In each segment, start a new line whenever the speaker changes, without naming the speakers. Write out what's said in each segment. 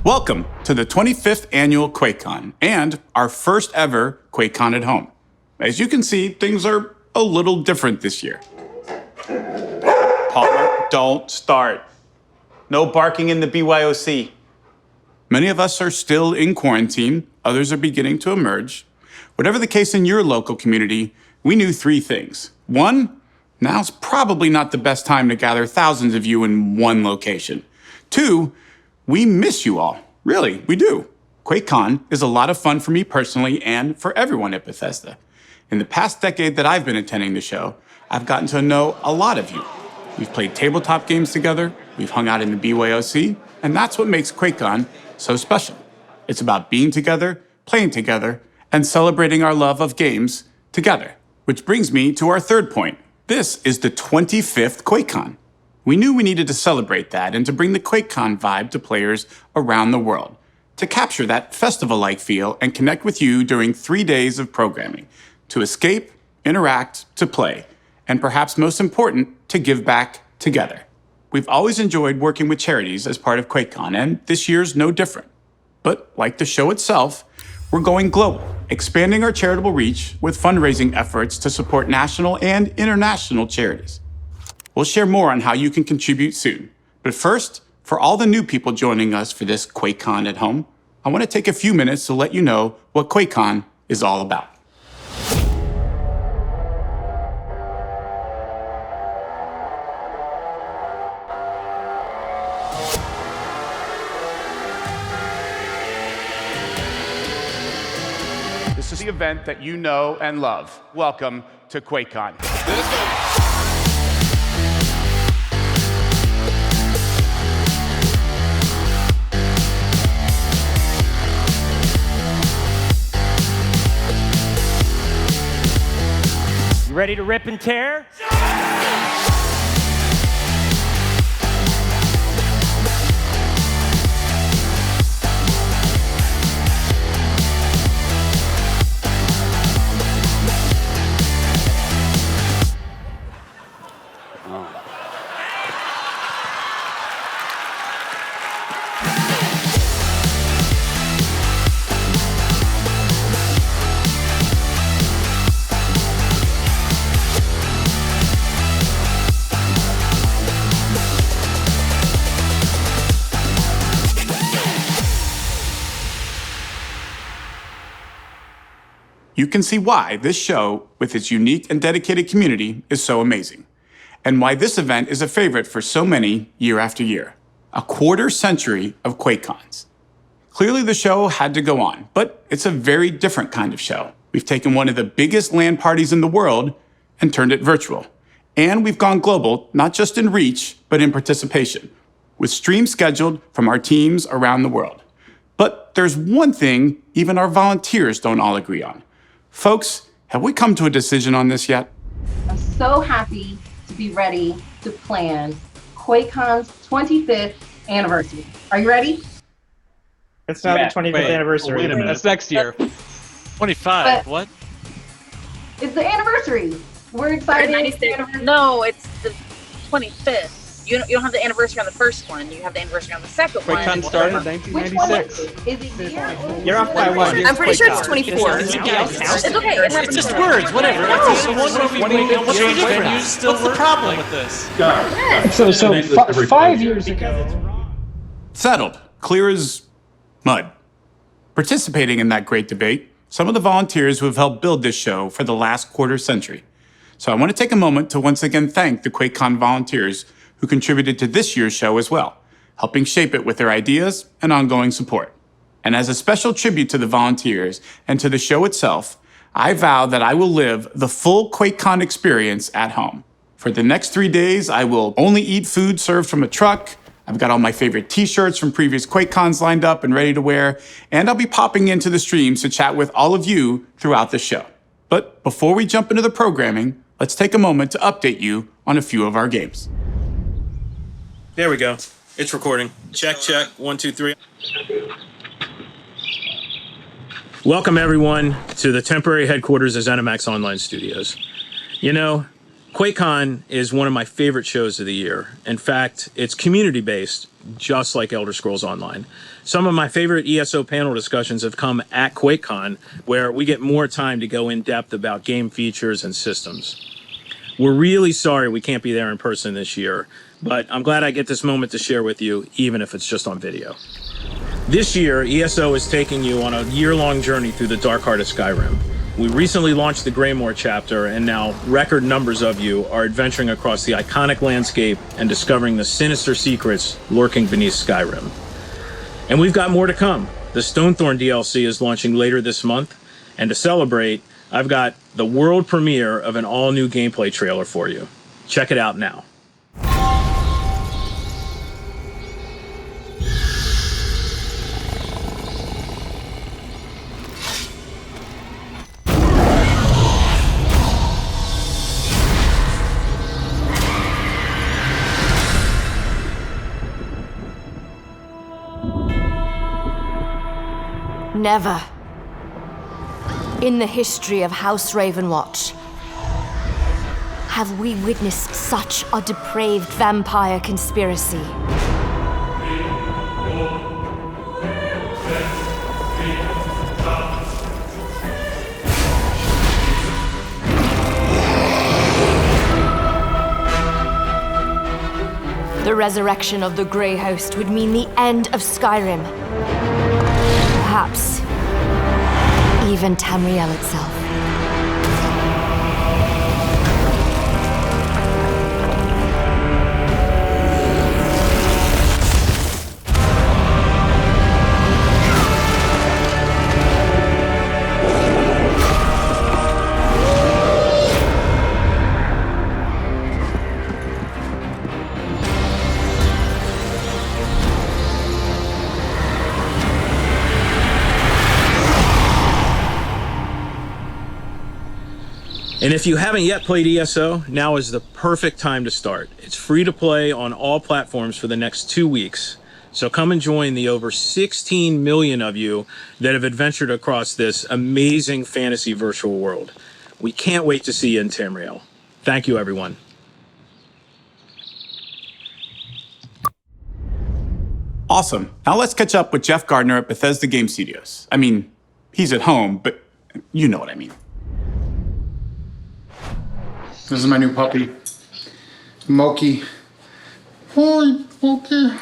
Welcome to the 25th annual QuakeCon and our first ever QuakeCon at home. As you can see, things are a little different this year. Palmer, don't start. No barking in the BYOC. Many of us are still in quarantine, others are beginning to emerge. Whatever the case in your local community, we knew three things. One, now's probably not the best time to gather thousands of you in one location. Two, we miss you all. Really, we do. QuakeCon is a lot of fun for me personally and for everyone at Bethesda. In the past decade that I've been attending the show, I've gotten to know a lot of you. We've played tabletop games together, we've hung out in the BYOC, and that's what makes QuakeCon so special. It's about being together, playing together, and celebrating our love of games together. Which brings me to our third point. This is the 25th QuakeCon. We knew we needed to celebrate that and to bring the QuakeCon vibe to players around the world, to capture that festival-like feel and connect with you during 3 days of programming, to escape, interact, to play, and perhaps most important, to give back together. We've always enjoyed working with charities as part of QuakeCon, and this year's no different. But like the show itself, we're going global, expanding our charitable reach with fundraising efforts to support national and international charities. We'll share more on how you can contribute soon. But first, for all the new people joining us for this QuakeCon at home, I want to take a few minutes to let you know what QuakeCon is all about. This is the event that you know and love. Welcome to QuakeCon. Let's go.
Ready to rip and tear?
You can see why this show, with its unique and dedicated community, is so amazing, and why this event is a favorite for so many year after year. A quarter century of QuakeCons. Clearly the show had to go on, but it's a very different kind of show. We've taken one of the biggest LAN parties in the world and turned it virtual. And we've gone global, not just in reach, but in participation, with streams scheduled from our teams around the world. But there's one thing even our volunteers don't all agree on. Folks, have we come to a decision on this yet?
I'm so happy to be ready to plan QuakeCon's 25th anniversary. Are you ready?
It's not the 25th anniversary.
Wait a minute, that's next year. 25,
But
what?
it's the anniversary. We're excited.
96. No, it's the 25th. You don't have the anniversary on the first one. You have the anniversary on the second one.
QuakeCon started in
Which one
1996.
is it year?
You're off by one.
I'm pretty sure it's 24. It's okay. It happens.
It's just words, whatever. What's the difference? What's the problem with this?
So 5 years ago.
Settled, clear as mud. Participating in that great debate, some of the volunteers who have helped build this show for the last quarter century. So I want to take a moment to once again thank the QuakeCon volunteers who contributed to this year's show as well, helping shape it with their ideas and ongoing support. And as a special tribute to the volunteers and to the show itself, I vow that I will live the full QuakeCon experience at home. For the next 3 days, I will only eat food served from a truck. I've got all my favorite t-shirts from previous QuakeCons lined up and ready to wear, and I'll be popping into the streams to chat with all of you throughout the show. But before we jump into the programming, let's take a moment to update you on a few of our games.
There we go. It's recording. Check, check. 1, 2, 3. Welcome, everyone, to the temporary headquarters of ZeniMax Online Studios. You know, QuakeCon is one of my favorite shows of the year. In fact, it's community-based, just like Elder Scrolls Online. Some of my favorite ESO panel discussions have come at QuakeCon, where we get more time to go in depth about game features and systems. We're really sorry we can't be there in person this year, but I'm glad I get this moment to share with you, even if it's just on video. This year, ESO is taking you on a year-long journey through the dark heart of Skyrim. We recently launched the Greymoor chapter, and now record numbers of you are adventuring across the iconic landscape and discovering the sinister secrets lurking beneath Skyrim. And we've got more to come. The Stonethorn DLC is launching later this month, and to celebrate, I've got the world premiere of an all-new gameplay trailer for you. Check it out now.
Never, in the history of House Ravenwatch, have we witnessed such a depraved vampire conspiracy. The resurrection of the Grey Host would mean the end of Skyrim. Perhaps even Tamriel itself.
And if you haven't yet played ESO, now is the perfect time to start. It's free to play on all platforms for the next 2 weeks. So come and join the over 16 million of you that have adventured across this amazing fantasy virtual world. We can't wait to see you in Tamriel. Thank you, everyone.
Awesome. Now let's catch up with Jeff Gardner at Bethesda Game Studios. I mean, he's at home, but you know what I mean.
This is my new puppy, Moki. Hi, Moki.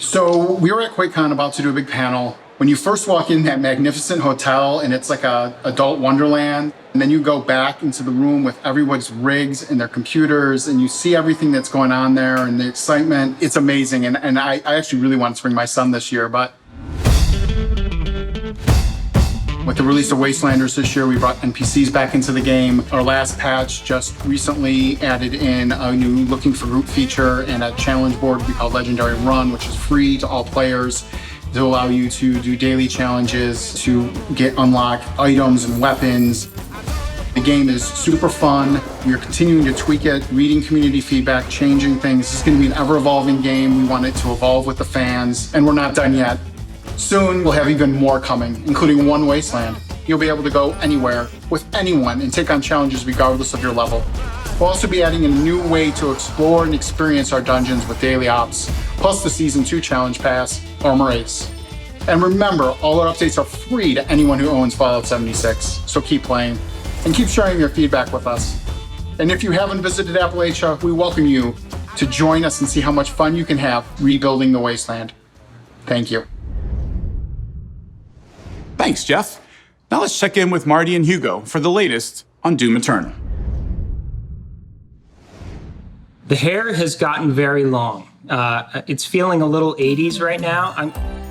So we were at QuakeCon about to do a big panel. When you first walk in that magnificent hotel and it's like a adult wonderland, and then you go back into the room with everyone's rigs and their computers and you see everything that's going on there and the excitement, it's amazing. And I actually really wanted to bring my son this year, but with the release of Wastelanders this year, we brought NPCs back into the game. Our last patch just recently added in a new looking for group feature and a challenge board we call Legendary Run, which is free to all players to allow you to do daily challenges, to unlock items and weapons. The game is super fun. We're continuing to tweak it, reading community feedback, changing things. It's going to be an ever-evolving game. We want it to evolve with the fans, and we're not done yet. Soon, we'll have even more coming, including one Wasteland. You'll be able to go anywhere with anyone and take on challenges regardless of your level. We'll also be adding a new way to explore and experience our dungeons with daily ops, plus the Season 2 Challenge Pass, Armor Ace. And remember, all our updates are free to anyone who owns Fallout 76, so keep playing and keep sharing your feedback with us. And if you haven't visited Appalachia, we welcome you to join us and see how much fun you can have rebuilding the Wasteland. Thank you.
Thanks, Jeff. Now let's check in with Marty and Hugo for the latest on Doom Eternal.
The hair has gotten very long. It's feeling a little 80s right now.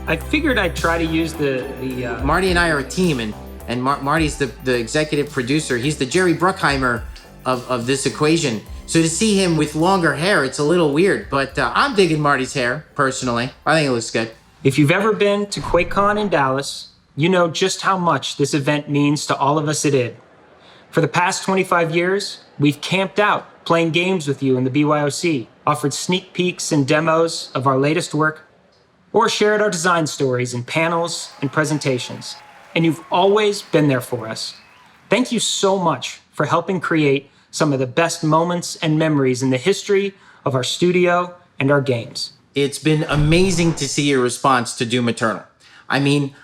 I figured I'd try to use the
Marty and I are a team, and Marty's the executive producer. He's the Jerry Bruckheimer of this equation. So to see him with longer hair, it's a little weird, but I'm digging Marty's hair, personally. I think it looks good.
If you've ever been to QuakeCon in Dallas, you know just how much this event means to all of us at id. For the past 25 years, we've camped out playing games with you in the BYOC, offered sneak peeks and demos of our latest work, or shared our design stories in panels and presentations. And you've always been there for us. Thank you so much for helping create some of the best moments and memories in the history of our studio and our games.
it's been amazing to see your response to Doom Eternal. I mean,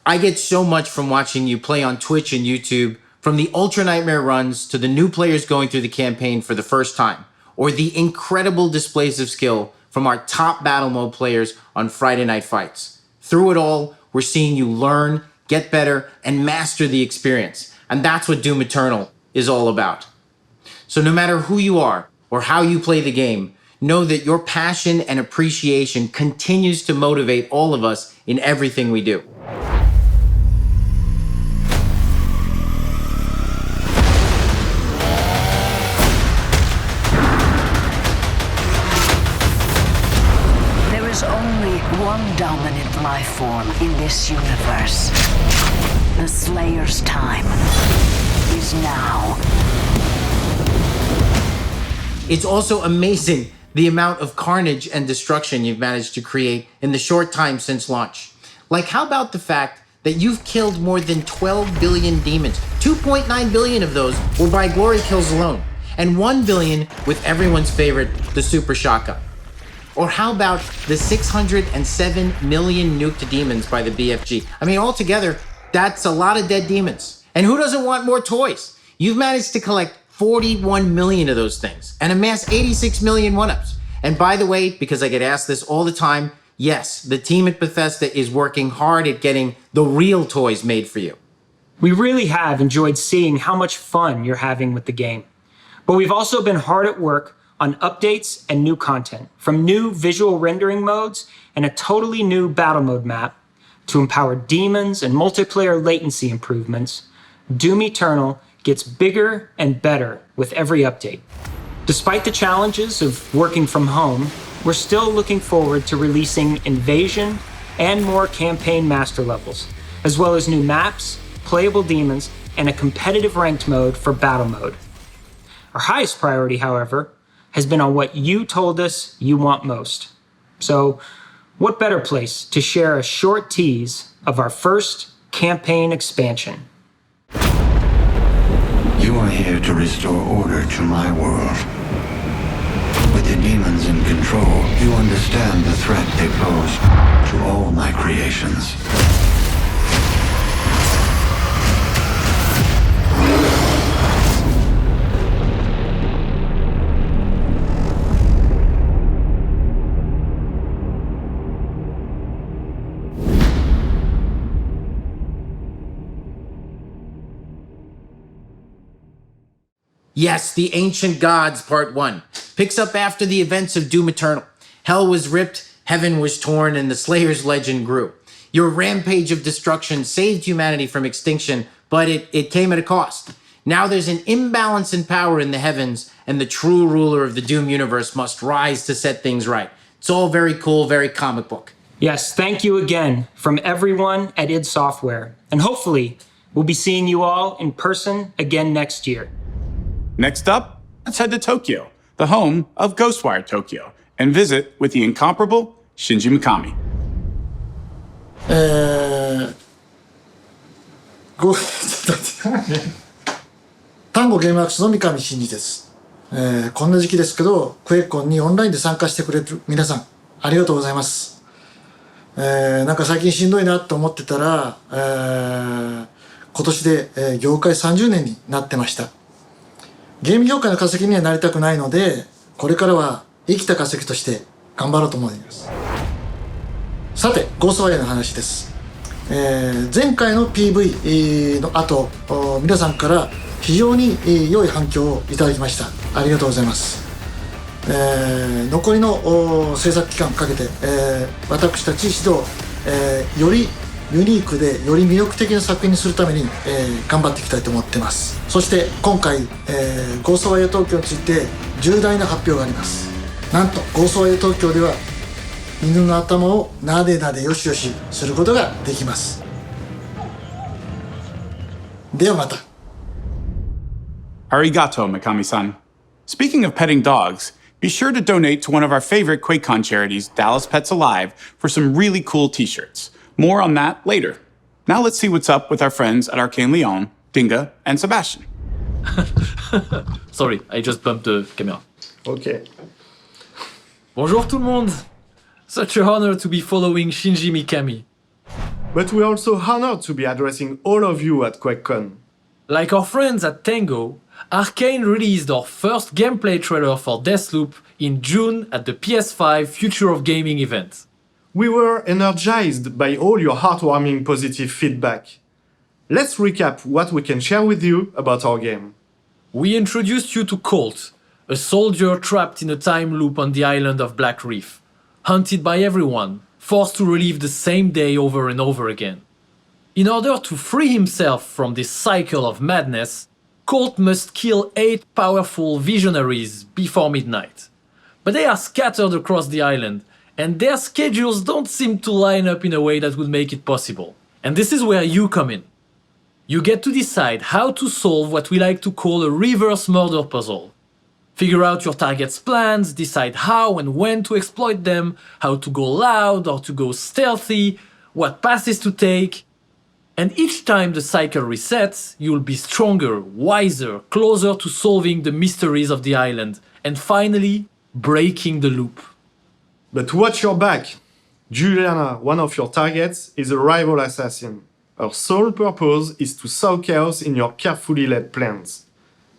I get so much from watching you play on Twitch and YouTube, from the Ultra Nightmare runs to the new players going through the campaign for the first time, or the incredible displays of skill from our top battle mode players on Friday Night Fights. Through it all, we're seeing you learn, get better, and master the experience. And that's what Doom Eternal is all about. So no matter who you are or how you play the game, know that your passion and appreciation continues to motivate all of us in everything we do.
There is only one dominant life form in this universe. The Slayer's time is now.
It's also amazing the amount of carnage and destruction you've managed to create in the short time since launch. Like, how about the fact that you've killed more than 12 billion demons? 2.9 billion of those were by glory kills alone, and 1 billion with everyone's favorite, the Super Shotgun. Or how about the 607 million nuked demons by the BFG? I mean, altogether, that's a lot of dead demons. And who doesn't want more toys? You've managed to collect 41 million of those things and amass 86 million one-ups. And by the way, because I get asked this all the time, yes, the team at Bethesda is working hard at getting the real toys made for you.
We really have enjoyed seeing how much fun you're having with the game. But we've also been hard at work on updates and new content, from new visual rendering modes and a totally new battle mode map to empower demons and multiplayer latency improvements. Doom Eternal gets bigger and better with every update. Despite the challenges of working from home, we're still looking forward to releasing Invasion and more campaign master levels, as well as new maps, playable demons, and a competitive ranked mode for battle mode. Our highest priority, however, has been on what you told us you want most. So, what better place to share a short tease of our first campaign expansion?
You are here to restore order to my world. With the demons in control, you understand the threat they pose to all my creations.
Yes, The Ancient Gods Part 1 picks up after the events of Doom Eternal. Hell was ripped, heaven was torn, and the Slayer's legend grew. Your rampage of destruction saved humanity from extinction, but it came at a cost. Now there's an imbalance in power in the heavens, and the true ruler of the Doom universe must rise to set things right. It's all very cool, very comic book.
Yes, thank you again from everyone at id Software. And hopefully, we'll be seeing you all in person again next year.
Next up, let's head to Tokyo, the home of Ghostwire Tokyo, and visit with the incomparable Shinji Mikami.
単語ゲームワークスの三上真司です。こんな時期ですけど、クエイコンにオンラインで参加してくれる皆さん、ありがとうございます。なんか最近しんどいなと思ってたら、今年で、業界30年になってました。ゲーム業界の化石にはなりたくないので、これからは生きた化石として頑張ろうと思います。さて、ゴーストワイヤーの話です。前回の PV の後、皆さんから非常に良い反響をいただきました。ありがとうございます。残りの制作期間かけて、私たち指導、よりユニークでより魅力的な作品にするために、頑張っていきたいと思ってます。そして今回、ゴーストワイヤー東京について重大な発表があります。なんとゴーストワイヤー東京では犬の頭をなでなでよしよしすることができます。ではまた。
Arigato, Mikami-san. Speaking of petting dogs, be sure to donate to one of our favorite QuakeCon charities, Dallas Pets Alive, for some really cool t-shirts. More on that later. Now let's see what's up with our friends at Arcane Lyon, Dinga, and Sebastian.
Sorry, I just bumped the camera.
OK.
Bonjour tout le monde.
Such an honor to be following Shinji Mikami.
But we're also honored to be addressing all of you at QuakeCon.
Like our friends at Tango, Arcane released our first gameplay trailer for Deathloop in June at the PS5 Future of Gaming event.
We were energized by all your heartwarming positive feedback. Let's recap what we can share with you about our game.
We introduced you to Colt, a soldier trapped in a time loop on the island of Black Reef, hunted by everyone, forced to relive the same day over and over again. In order to free himself from this cycle of madness, Colt must kill 8 powerful visionaries before midnight. But they are scattered across the island, and their schedules don't seem to line up in a way that would make it possible. And this is where you come in. You get to decide how to solve what we like to call a reverse murder puzzle. Figure out your target's plans, decide how and when to exploit them, how to go loud or to go stealthy, what passes to take. And each time the cycle resets, you'll be stronger, wiser, closer to solving the mysteries of the island, and finally, breaking the loop.
But watch your back! Juliana, one of your targets, is a rival assassin. Her sole purpose is to sow chaos in your carefully laid plans.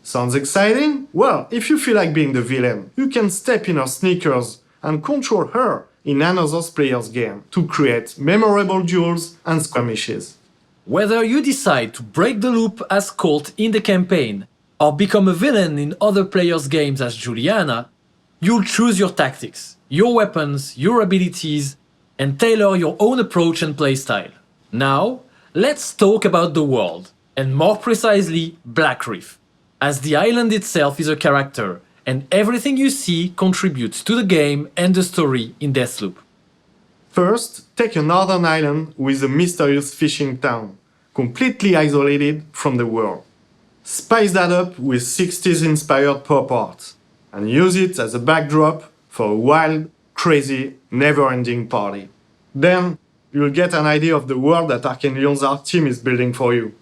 Sounds exciting? Well, if you feel like being the villain, you can step in her sneakers and control her in another player's game to create memorable duels and skirmishes.
Whether you decide to break the loop as Colt in the campaign, or become a villain in other players' games as Juliana, you'll choose your tactics, your weapons, your abilities, and tailor your own approach and playstyle. Now, let's talk about the world, and more precisely, Black Reef, as the island itself is a character, and everything you see contributes to the game and the story in Deathloop.
First, take a northern island with a mysterious fishing town, completely isolated from the world. Spice that up with 60s-inspired pop art, and use it as a backdrop for a wild, crazy, never-ending party. Then, you'll get an idea of the world that Arcane Lyon's art team is building for you.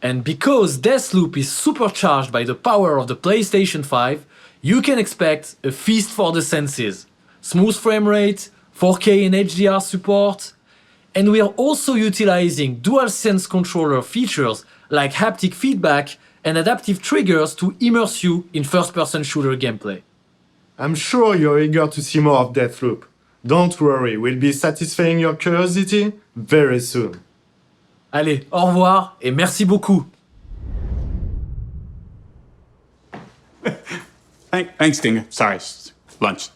And because Deathloop is supercharged by the power of the PlayStation 5, you can expect a feast for the senses. Smooth frame rate, 4K and HDR support, and we are also utilizing DualSense controller features like haptic feedback and adaptive triggers to immerse you in first-person shooter gameplay.
I'm sure you're eager to see more of Deathloop. Don't worry, we'll be satisfying your curiosity very soon.
Allez, au revoir et merci beaucoup.
Thanks, Ding. Sorry, lunch.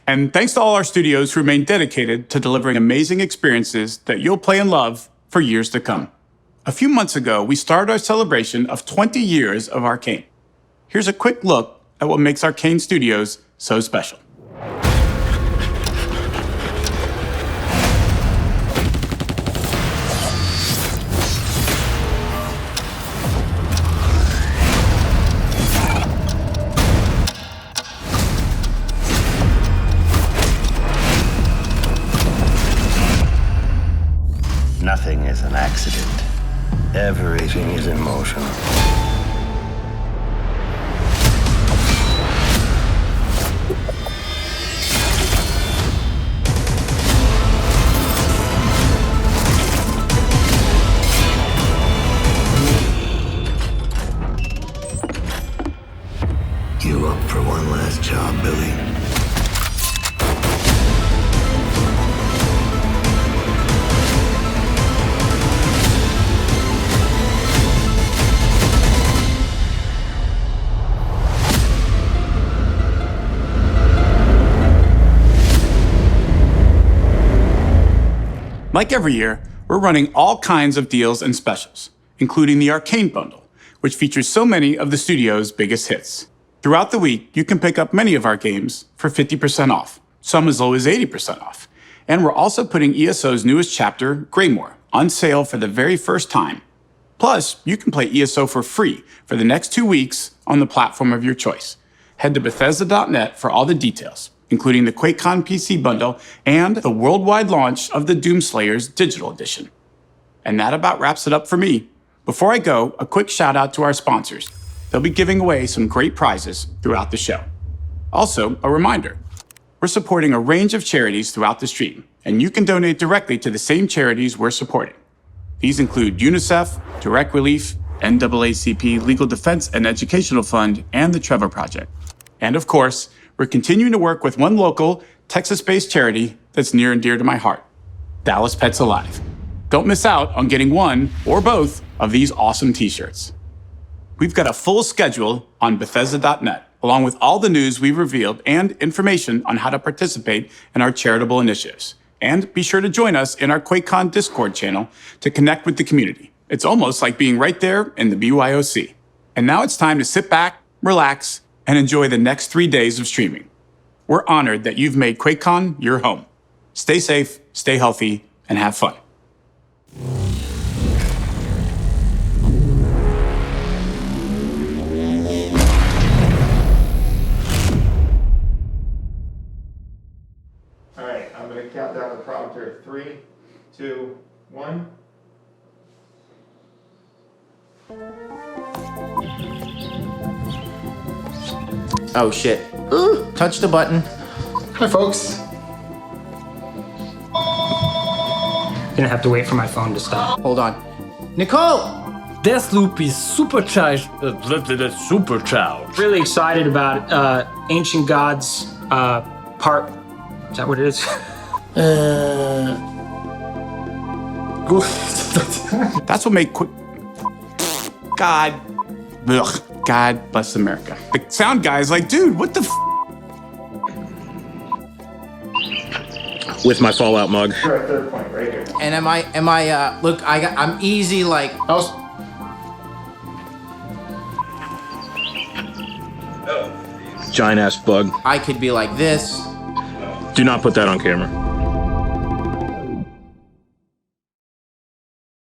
And thanks to all our studios who remain dedicated to delivering amazing experiences that you'll play and love for years to come. A few months ago, we started our celebration of 20 years of Arcane. Here's a quick look at what makes Arcane Studios so special.
Nothing is an accident. Everything is in motion. You up for one last job, Billy?
Like every year, we're running all kinds of deals and specials, including the Arcane Bundle, which features so many of the studio's biggest hits. Throughout the week, you can pick up many of our games for 50% off, some as low as 80% off. And we're also putting ESO's newest chapter, Greymoor, on sale for the very first time. Plus, you can play ESO for free for the next 2 weeks on the platform of your choice. Head to Bethesda.net for all the details, including the QuakeCon PC bundle and the worldwide launch of the Doomslayers Digital Edition. And that about wraps it up for me. Before I go, a quick shout out to our sponsors. They'll be giving away some great prizes throughout the show. Also, a reminder, We're supporting a range of charities throughout the stream, and you can donate directly to the same charities we're supporting. These include UNICEF, Direct Relief, NAACP, Legal Defense and Educational Fund, and the Trevor Project. And of course, we're continuing to work with one local, Texas-based charity that's near and dear to my heart, Dallas Pets Alive. Don't miss out on getting one or both of these awesome t-shirts. We've got a full schedule on Bethesda.net, along with all the news we've revealed and information on how to participate in our charitable initiatives. And be sure to join us in our QuakeCon Discord channel to connect with the community. It's almost like being right there in the BYOC. And now it's time to sit back, relax, and enjoy the next 3 days of streaming. We're honored that you've made QuakeCon your home. Stay safe, stay healthy, and have fun.
All right, I'm going to count down the prompter. 3, 2, 1.
Oh shit. Ooh, touch the button.
Hi, folks.
Gonna have to wait for my phone to stop.
Hold on. Nicole!
Deathloop is supercharged. Supercharged.
Really excited about Ancient Gods part. Is that what it is?
That's what made God. Ugh. God bless America. The sound guy's like, dude, what the
With my Fallout mug.
We're at third point right here.
And am I, look, I'm easy like.
Giant ass bug.
I could be like this.
Do not put that on camera.